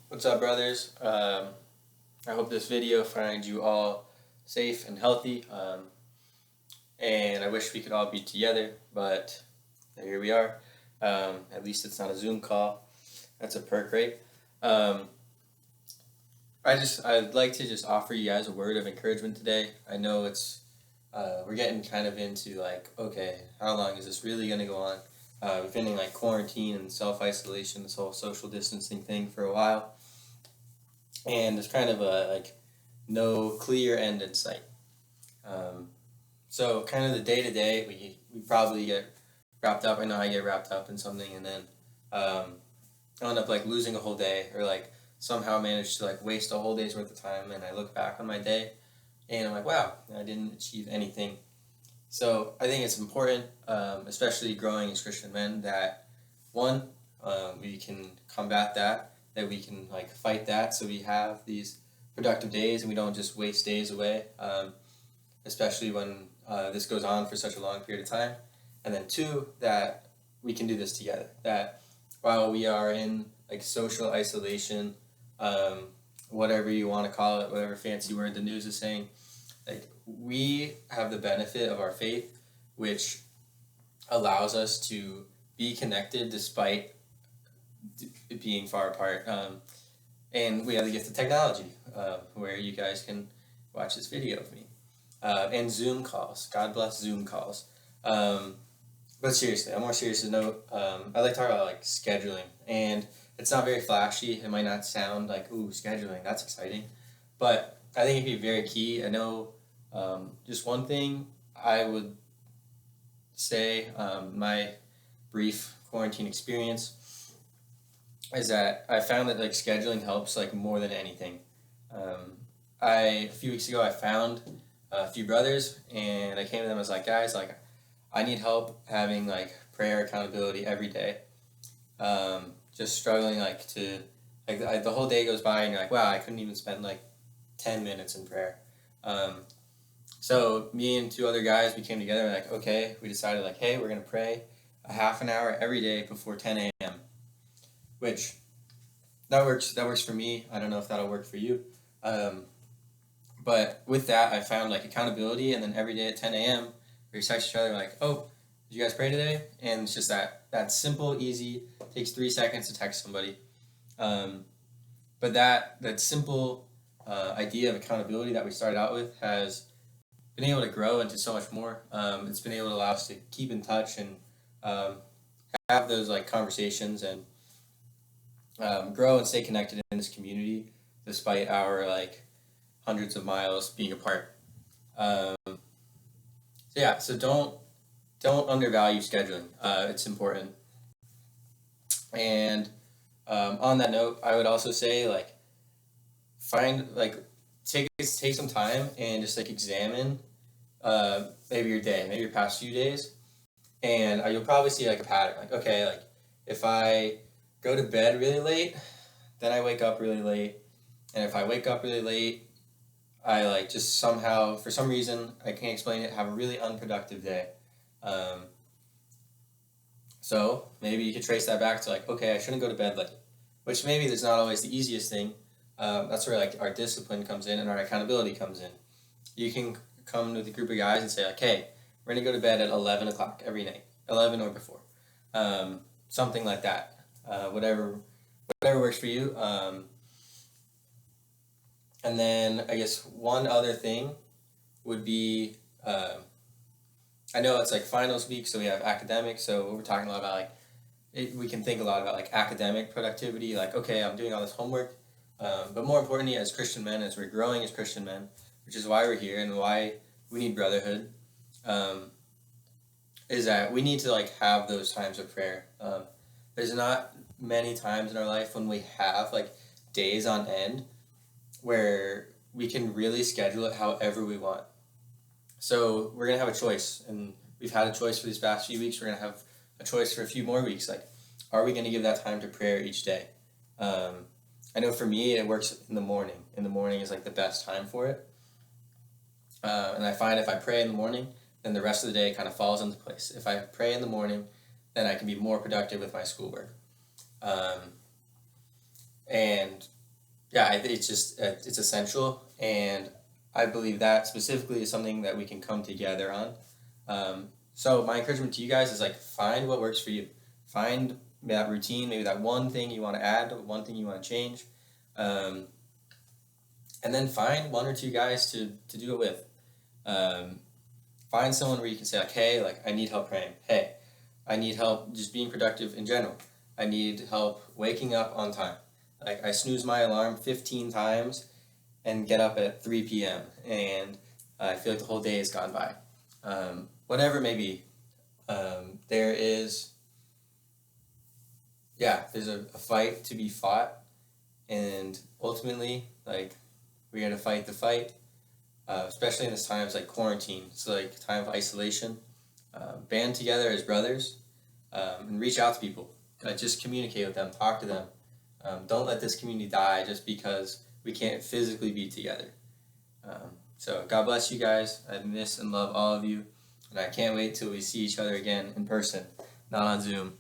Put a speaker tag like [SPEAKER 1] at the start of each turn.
[SPEAKER 1] What's up, brothers? I hope this video finds you all safe and healthy. And I wish we could all be together, but here we are. At least it's not a Zoom call. That's a perk, right? Um, I'd like to just offer you guys a word of encouragement today. I know we're getting kind of into like, okay, how long is this really going to go on? We've been in like quarantine and self-isolation, this whole social distancing thing for a while. And there's kind of no clear end in sight. So kind of the day to day, we probably get wrapped up. I know I get wrapped up in something, and then I end up like losing a whole day, or like somehow manage to like waste a whole day's worth of time. And I look back on my day, and I'm like, wow, I didn't achieve anything. So I think it's important, especially growing as Christian men, that one, we can combat that we can like fight that, so we have these productive days and we don't just waste days away, especially when this goes on for such a long period of time. And then two, that we can do this together. That while we are in like social isolation, whatever you want to call it, whatever fancy word the news is saying, like we have the benefit of our faith, which allows us to be connected despite being far apart. And we have the gift of technology, where you guys can watch this video of me. And Zoom calls. God bless Zoom calls. But seriously, on a more serious note, I like to talk about like scheduling. And it's not very flashy. It might not sound like, ooh, scheduling, that's exciting. But I think it'd be very key. I know just one thing I would say, my brief quarantine experience, is that I found that like scheduling helps like more than anything. A few weeks ago I found a few brothers, and I came to them. I was like, guys, like I need help having like prayer accountability every day. Just struggling like to like the whole day goes by and you're like, wow, I couldn't even spend like 10 minutes in prayer. So me and two other guys, we came together and like, okay, we decided like, hey, we're gonna pray a half an hour every day before 10 a.m. Which that works for me. I don't know if that'll work for you. But with that, I found like accountability, and then every day at 10 a.m. we text each other like, oh, did you guys pray today? And it's just that simple, easy, takes 3 seconds to text somebody. But that simple idea of accountability that we started out with has been able to grow into so much more. It's been able to allow us to keep in touch and have those like conversations and grow and stay connected in this community despite our like hundreds of miles being apart. So don't undervalue scheduling. It's important. And on that note, I would also say like find like take some time and just like examine maybe your day, maybe your past few days, and you'll probably see like a pattern. Like, okay, like if I go to bed really late, then I wake up really late, and if I wake up really late, I like just somehow, for some reason, I can't explain it, have a really unproductive day. So maybe you could trace that back to like, okay, I shouldn't go to bed late, which maybe is not always the easiest thing. That's where like our discipline comes in and our accountability comes in. You can come with a group of guys and say like, hey, we're gonna go to bed at 11 o'clock every night, 11 or before, something like that. Whatever works for you. And then I guess one other thing would be, I know it's like finals week, so we have academics. So we're talking a lot about like, we can think a lot about like academic productivity. Like, okay, I'm doing all this homework, but more importantly, as Christian men, as we're growing as Christian men, which is why we're here and why we need brotherhood, is that we need to like have those times of prayer. There's not many times in our life when we have like days on end where we can really schedule it however we want. So we're gonna have a choice, and we've had a choice for these past few weeks. We're gonna have a choice for a few more weeks. Like, are we gonna give that time to prayer each day? I know for me, it works in the morning. In the morning is like the best time for it. And I find if I pray in the morning, then the rest of the day kind of falls into place. If I pray in the morning, then I can be more productive with my schoolwork. And yeah, it's just it's essential, and I believe that specifically is something that we can come together on. So my encouragement to you guys is like find what works for you. Find that routine, maybe that one thing you want to add, one thing you want to change, um, and then find one or two guys to do it with. Um, Find someone where you can say like, hey, like I need help praying. Hey, I need help just being productive in general. I need help waking up on time. Like I snooze my alarm 15 times and get up at 3 p.m. and I feel like the whole day has gone by. Whatever it may be, there is, yeah, there's a fight to be fought, and ultimately, like, we're gonna fight the fight, especially in this times like quarantine. It's like time of isolation. Band together as brothers, and reach out to people. Just communicate with them, talk to them. Don't let this community die just because we can't physically be together. So God bless you guys. I miss and love all of you, and I can't wait till we see each other again in person, not on Zoom.